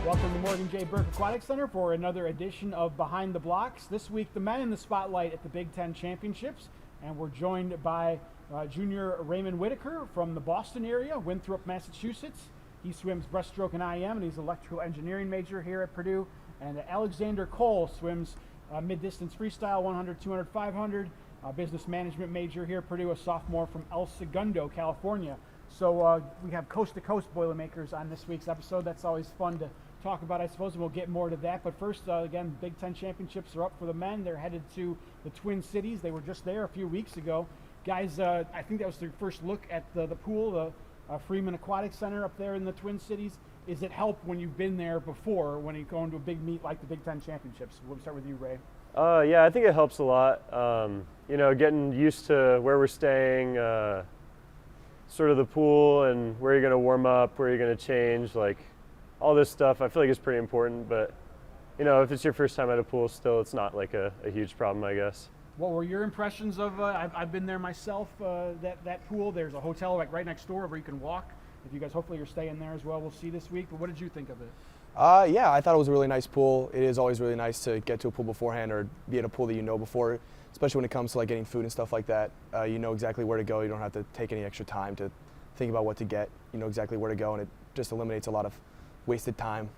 Welcome to Morgan J. Burke Aquatic Center for another edition of Behind the Blocks. This week, the men in the spotlight at the Big Ten Championships, and we're joined by junior Raymond Whittaker from the Boston area, Winthrop, Massachusetts. He swims breaststroke and IM, and he's an electrical engineering major here at Purdue. And Alexander Cole swims mid-distance freestyle, 100, 200, 500, business management major here at Purdue, a sophomore from El Segundo, California. So we have coast-to-coast Boilermakers on this week's episode. That's always fun to talk about, I suppose, and we'll get more to that. But first, again, Big Ten Championships are up for the men. They're headed to the Twin Cities. They were just there a few weeks ago. Guys, I think that was their first look at the pool, the Freeman Aquatic Center up there in the Twin Cities. Is it help when you've been there before, when you go into a big meet like the Big Ten Championships? We'll start with you, Ray. Yeah, I think it helps a lot. You know, getting used to where we're staying, sort of the pool and where you're going to warm up, where you're going to change, like all this stuff. I feel like it's pretty important, but you know, if it's your first time at a pool, still, it's not like a huge problem, I guess. What were your impressions of? I've been there myself. That pool. There's a hotel right next door where you can walk. If you guys, hopefully, you're staying there as well. We'll see this week. But what did you think of it? Yeah, I thought it was a really nice pool. It is always really nice to get to a pool beforehand or be at a pool that you know before, especially when it comes to like getting food and stuff like that. You know exactly where to go. You don't have to take any extra time to think about what to get. You know exactly where to go, and it just eliminates a lot of wasted time.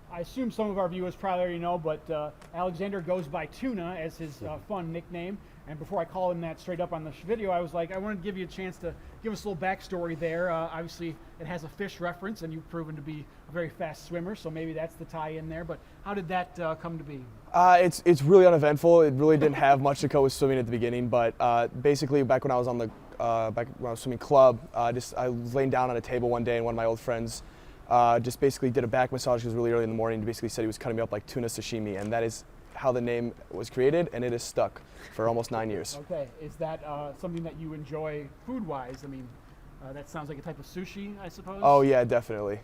I assume some of our viewers probably already know, but Alexander goes by Tuna as his fun nickname. And before I call him that straight up on the video, I was like, I wanted to give you a chance to give us a little backstory there. Obviously, it has a fish reference, and you've proven to be a very fast swimmer, so maybe that's the tie-in there. But how did that come to be? It's really uneventful. It really didn't have much to go with swimming at the beginning, but basically back when I was on the back when I was swimming club, I was laying down on a table one day, and one of my old friends just basically did a back massage. It was really early in the morning. He basically said he was cutting me up like tuna sashimi, and that is how the name was created, and it has stuck for almost 9 years. Okay, is that something that you enjoy food-wise? I mean, that sounds like a type of sushi, I suppose? Oh yeah, definitely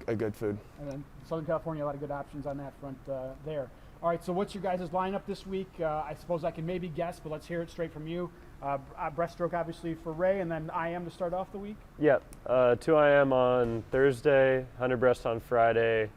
a good food. And then Southern California, a lot of good options on that front there. All right, so what's your guys' lineup this week? I suppose I can maybe guess, but let's hear it straight from you. Breaststroke, obviously, for Ray, and then IM to start off the week? Yep, 2 IM on Thursday, 100 breast on Friday,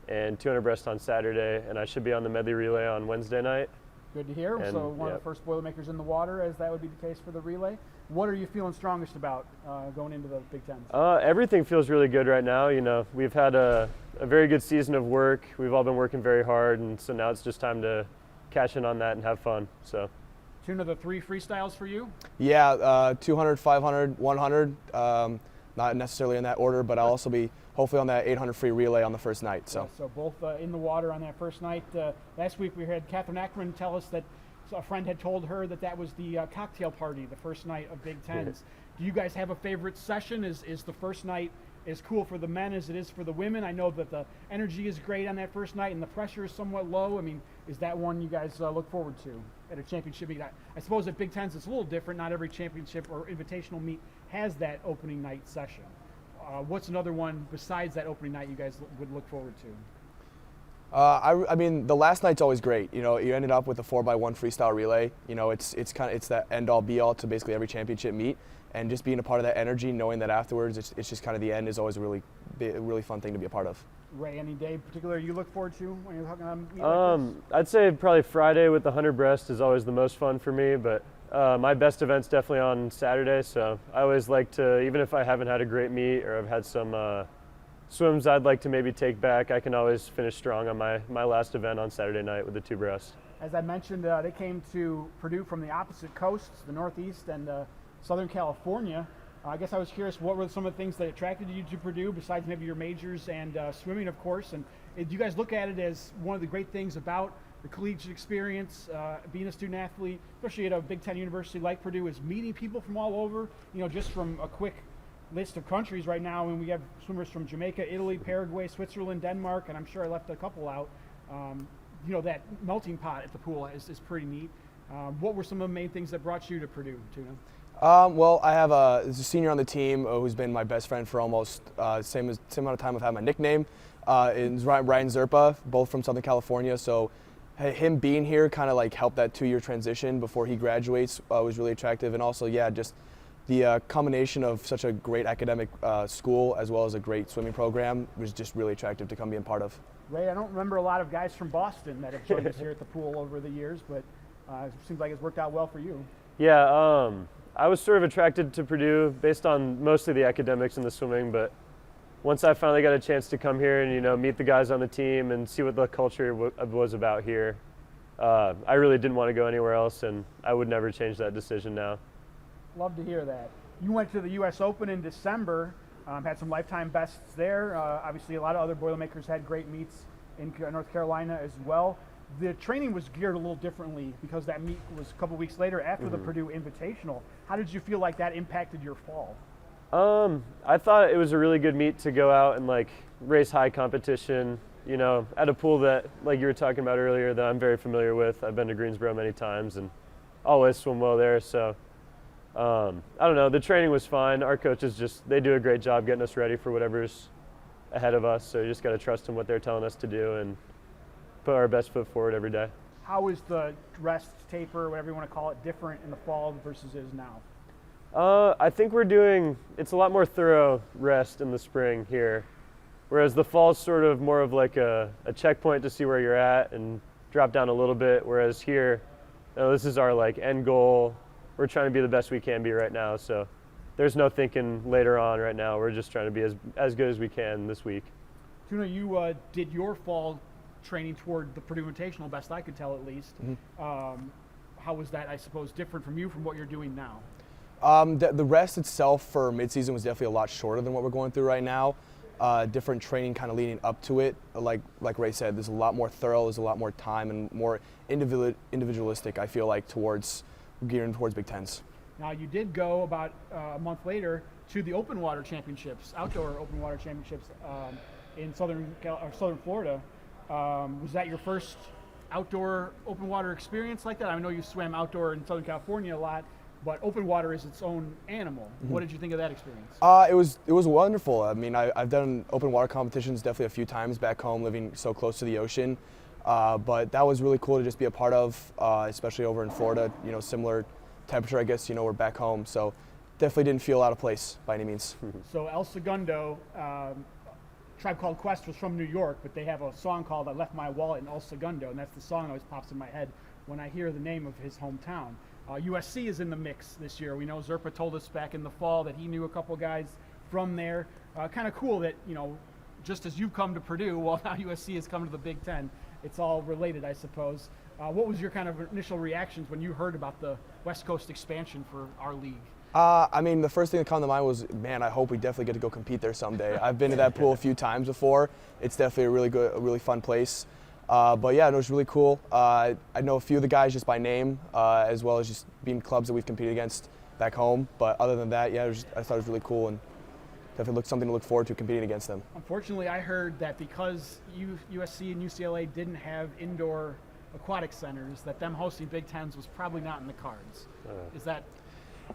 and 200 breast on Saturday, and I should be on the medley relay on Wednesday night. Good to hear. And, so one of the first Boilermakers in the water, as that would be the case for the relay. What are you feeling strongest about going into the Big Ten? Everything feels really good right now. You know, we've had a very good season of work. We've all been working very hard, and so now it's just time to cash in on that and have fun. So, Tuna, the 3 freestyles for you? Yeah, 200, 500, 100. Not necessarily in that order, but I'll also be hopefully on that 800 free relay on the first night. So, so both in the water on that first night. Last week we had Catherine Ackerman tell us that a friend had told her that was the cocktail party, the first night of Big Tens. Do you guys have a favorite session? Is the first night as cool for the men as it is for the women? I know that the energy is great on that first night and the pressure is somewhat low. I mean, is that one you guys look forward to at a championship meet? I suppose at Big Tens it's a little different. Not every championship or invitational meet has that opening night session. What's another one besides that opening night you guys would look forward to? I mean, the last night's always great. You know, you ended up with a 4x1 freestyle relay. You know, it's that end-all be-all to basically every championship meet, and just being a part of that energy, knowing that afterwards it's just kind of the end, is always a really fun thing to be a part of. Ray, any day in particular you look forward to when you're talking about meet like this? I'd say probably Friday with the 100 breast is always the most fun for me, but my best event's definitely on Saturday, so I always like to, even if I haven't had a great meet or I've had some swims I'd like to maybe take back, I can always finish strong on my last event on Saturday night with the 2 breast. As I mentioned, they came to Purdue from the opposite coasts, the Northeast and Southern California. I guess I was curious, what were some of the things that attracted you to Purdue, besides maybe your majors and swimming, of course? And do you guys look at it as one of the great things about the collegiate experience, being a student athlete, especially at a Big Ten university like Purdue, is meeting people from all over? You know, just from a quick list of countries right now, and we have swimmers from Jamaica, Italy, Paraguay, Switzerland, Denmark, and I'm sure I left a couple out. You know, that melting pot at the pool is pretty neat. What were some of the main things that brought you to Purdue, Tuna? Well, I have a senior on the team who's been my best friend for almost same amount of time I've had my nickname. It's Ryan Zerpa, both from Southern California. So him being here kind of like helped that 2-year transition before he graduates was really attractive. And also, yeah, just the combination of such a great academic school as well as a great swimming program was just really attractive to come being part of. Ray, I don't remember a lot of guys from Boston that have joined us here at the pool over the years, but it seems like it's worked out well for you. Yeah, I was sort of attracted to Purdue based on mostly the academics and the swimming, but once I finally got a chance to come here and meet the guys on the team and see what the culture was about here, I really didn't want to go anywhere else, and I would never change that decision now. Love to hear that. You went to the U.S. Open in December, had some lifetime bests there. Obviously, a lot of other Boilermakers had great meets in North Carolina as well. The training was geared a little differently because that meet was a couple weeks later after the Purdue Invitational. How did you feel like that impacted your fall? I thought it was a really good meet to go out and race high competition, at a pool that, like you were talking about earlier, that I'm very familiar with. I've been to Greensboro many times and always swim well there. So I don't know, the training was fine. Our coaches they do a great job getting us ready for whatever's ahead of us. So you just got to trust in what they're telling us to do and put our best foot forward every day. How is the rest, taper, whatever you want to call it, different in the fall versus is now? I think it's a lot more thorough rest in the spring here, whereas the fall's sort of more of like a checkpoint to see where you're at and drop down a little bit, whereas here, this is our end goal. We're trying to be the best we can be right now, so there's no thinking later on right now. We're just trying to be as good as we can this week. Tuna, you did your fall training toward the Purdue Invitational, best I could tell at least. How was that, I suppose, different from what you're doing now? The rest itself for midseason was definitely a lot shorter than what we're going through right now. Different training kind of leading up to it. Like Ray said, there's a lot more thorough, there's a lot more time and more individualistic, I feel like, gearing towards Big Tens. Now, you did go about a month later to the Open Water Championships, outdoor Open Water Championships in southern Florida. Was that your first outdoor open water experience like that? I know you swam outdoor in Southern California a lot, but open water is its own animal. What did you think of that experience? It was wonderful. I mean, I've done open water competitions definitely a few times back home, living so close to the ocean. But that was really cool to just be a part of, especially over in Florida. Similar temperature, I guess. We're back home, so definitely didn't feel out of place by any means. So El Segundo, Tribe Called Quest was from New York, but they have a song called "I Left My Wallet in El Segundo," and that's the song that always pops in my head when I hear the name of his hometown. USC is in the mix this year. We know Zerpa told us back in the fall that he knew a couple guys from there. Kind of cool that, just as you've come to Purdue, well, now USC has come to the Big Ten. It's all related, I suppose. What was your kind of initial reactions when you heard about the West Coast expansion for our league? I mean, the first thing that came to mind was, man, I hope we definitely get to go compete there someday. I've been to that pool a few times before. It's definitely a really fun place. But yeah, it was really cool. I know a few of the guys just by name, as well as just being clubs that we've competed against back home. But other than that, yeah, I thought it was really cool and definitely something to look forward to competing against them. Unfortunately, I heard that because USC and UCLA didn't have indoor aquatic centers, that them hosting Big Tens was probably not in the cards. Is that?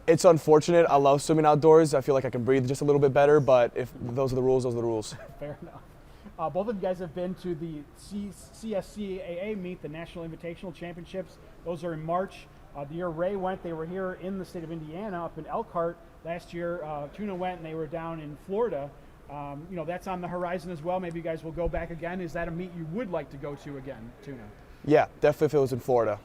It's unfortunate. I love swimming outdoors. I feel like I can breathe just a little bit better, but if those are the rules, those are the rules. Fair enough. Both of you guys have been to the CSCAA meet, the National Invitational Championships. Those are in March. The year Ray went, they were here in the state of Indiana, up in Elkhart. Last year, Tuna went, and they were down in Florida. That's on the horizon as well. Maybe you guys will go back again. Is that a meet you would like to go to again, Tuna? Yeah, definitely if it was in Florida.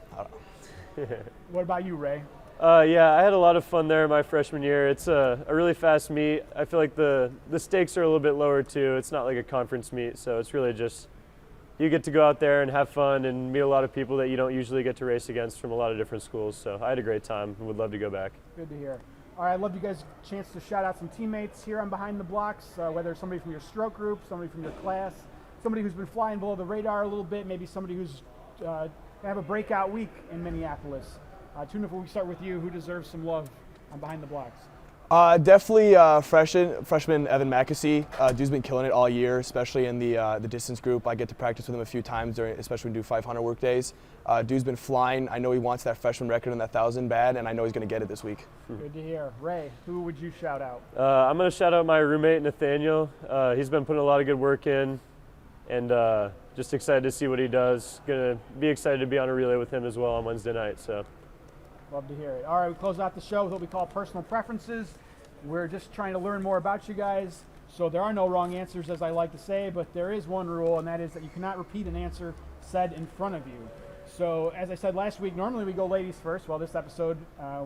What about you, Ray? Yeah, I had a lot of fun there my freshman year. It's a really fast meet. I feel like the stakes are a little bit lower too. It's not like a conference meet, so it's really just you get to go out there and have fun and meet a lot of people that you don't usually get to race against from a lot of different schools. So I had a great time and would love to go back. Good to hear. All right, I'd love you guys a chance to shout out some teammates here on Behind the Blocks, whether it's somebody from your stroke group, somebody from your class, somebody who's been flying below the radar a little bit, maybe somebody who's have a breakout week in Minneapolis. Tuna, if we start with you, who deserves some love on Behind the Blocks? Definitely freshman Evan Mackesy. Dude's been killing it all year, especially in the distance group. I get to practice with him a few times, especially when we do 500 work days. Dude's been flying. I know he wants that freshman record in that 1,000 bad, and I know he's going to get it this week. Good to hear. Ray, who would you shout out? I'm going to shout out my roommate, Nathaniel. He's been putting a lot of good work in, and just excited to see what he does. Going to be excited to be on a relay with him as well on Wednesday night. So. Love to hear it. All right, we close out the show with what we call personal preferences. We're just trying to learn more about you guys. So there are no wrong answers, as I like to say, but there is one rule, and that is that you cannot repeat an answer said in front of you. So as I said last week, normally we go ladies first. Well, this episode,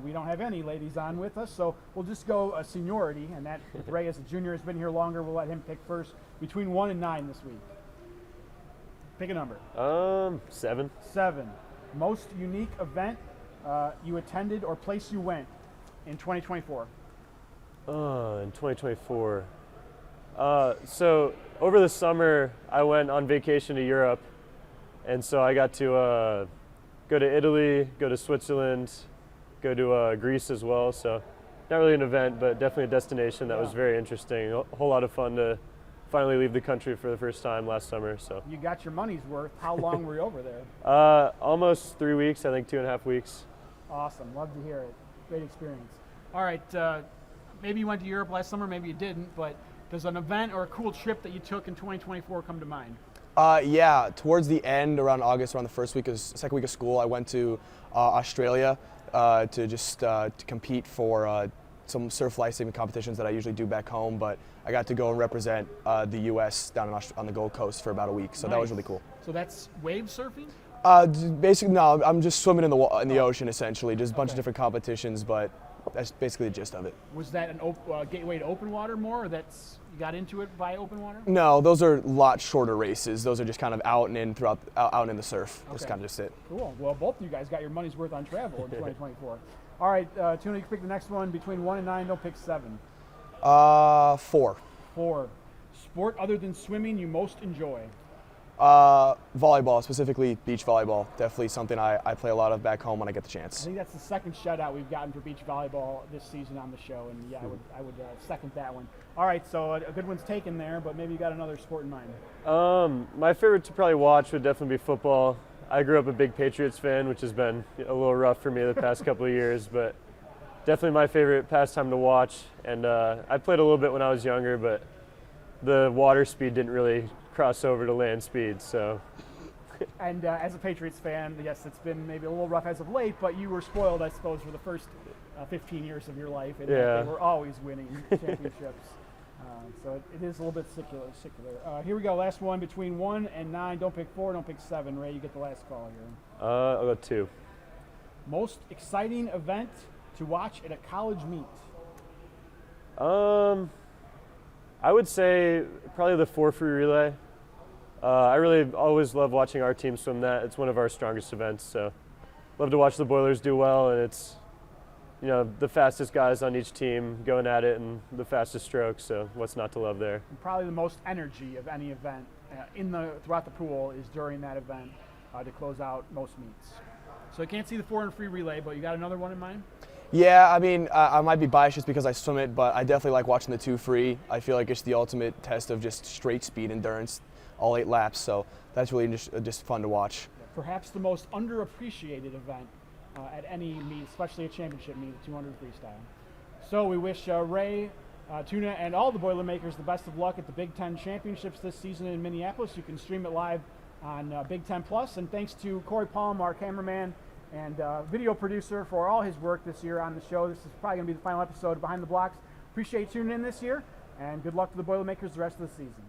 we don't have any ladies on with us, so we'll just go seniority, and that Ray, as a junior, has been here longer. We'll let him pick first. Between 1 and 9 this week. Pick a number. 7. 7. Most unique event you attended or place you went in 2024? In 2024. So over the summer, I went on vacation to Europe, and so I got to go to Italy, go to Switzerland, go to Greece as well. So not really an event, but definitely a destination that was very interesting. A whole lot of fun to finally leave the country for the first time last summer. So you got your money's worth. How long were you over there? Almost 3 weeks, I think 2.5 weeks. Awesome. Love to hear it. Great experience. All right. Maybe you went to Europe last summer, maybe you didn't, but does an event or a cool trip that you took in 2024 come to mind? Yeah, towards the end, around August, around the second week of school, I went to Australia to compete for some surf lifesaving competitions that I usually do back home, but I got to go and represent the U.S. down on the Gold Coast for about a week, so that was really cool. So that's wave surfing? Basically, no, I'm just swimming in the ocean, essentially, just a bunch of different competitions, but that's basically the gist of it. Was that a gateway to open water more, or you got into it by open water? No, those are a lot shorter races. Those are just kind of out and in out in the surf. That's kind of just it. Cool. Well, both of you guys got your money's worth on travel in 2024. All right, Tuna, you can pick the next one. Between 1 and 9, don't pick 7. 4. 4. Sport other than swimming you most enjoy? Volleyball, specifically beach volleyball. Definitely something I play a lot of back home when I get the chance. I think that's the second shutout we've gotten for beach volleyball this season on the show, and yeah, I would second that one. All right, so a good one's taken there, but maybe you got another sport in mind. My favorite to probably watch would definitely be football. I grew up a big Patriots fan, which has been a little rough for me the past couple of years, but definitely my favorite pastime to watch. And I played a little bit when I was younger, but the water speed didn't really cross over to land speed, so. And as a Patriots fan, yes, it's been maybe a little rough as of late, but you were spoiled, I suppose, for the first 15 years of your life, and they were always winning championships. So it is a little bit secular. Here we go, last one. Between 1 and 9, don't pick 4, don't pick 7. Ray, you get the last call here. I'll go 2. Most exciting event to watch at a college meet? I would say probably the 4 free relay. I really always love watching our team swim that. It's one of our strongest events, so love to watch the Boilers do well, and it's the fastest guys on each team going at it and the fastest strokes, so what's not to love there? And probably the most energy of any event throughout the pool is during that event to close out most meets. So I can't see the 4 and free relay, but you got another one in mind? Yeah, I mean, I might be biased just because I swim it, but I definitely like watching the 2 free. I feel like it's the ultimate test of just straight speed endurance, all 8 laps, so that's really just fun to watch. Perhaps the most underappreciated event at any meet, especially a championship meet, 200 freestyle. So we wish Ray, Tuna, and all the Boilermakers the best of luck at the Big Ten Championships this season in Minneapolis. You can stream it live on Big Ten Plus, and thanks to Corey Palm, our cameraman and video producer, for all his work this year on the show. This is probably going to be the final episode of Behind the Blocks. Appreciate you tuning in this year, and good luck to the Boilermakers the rest of the season.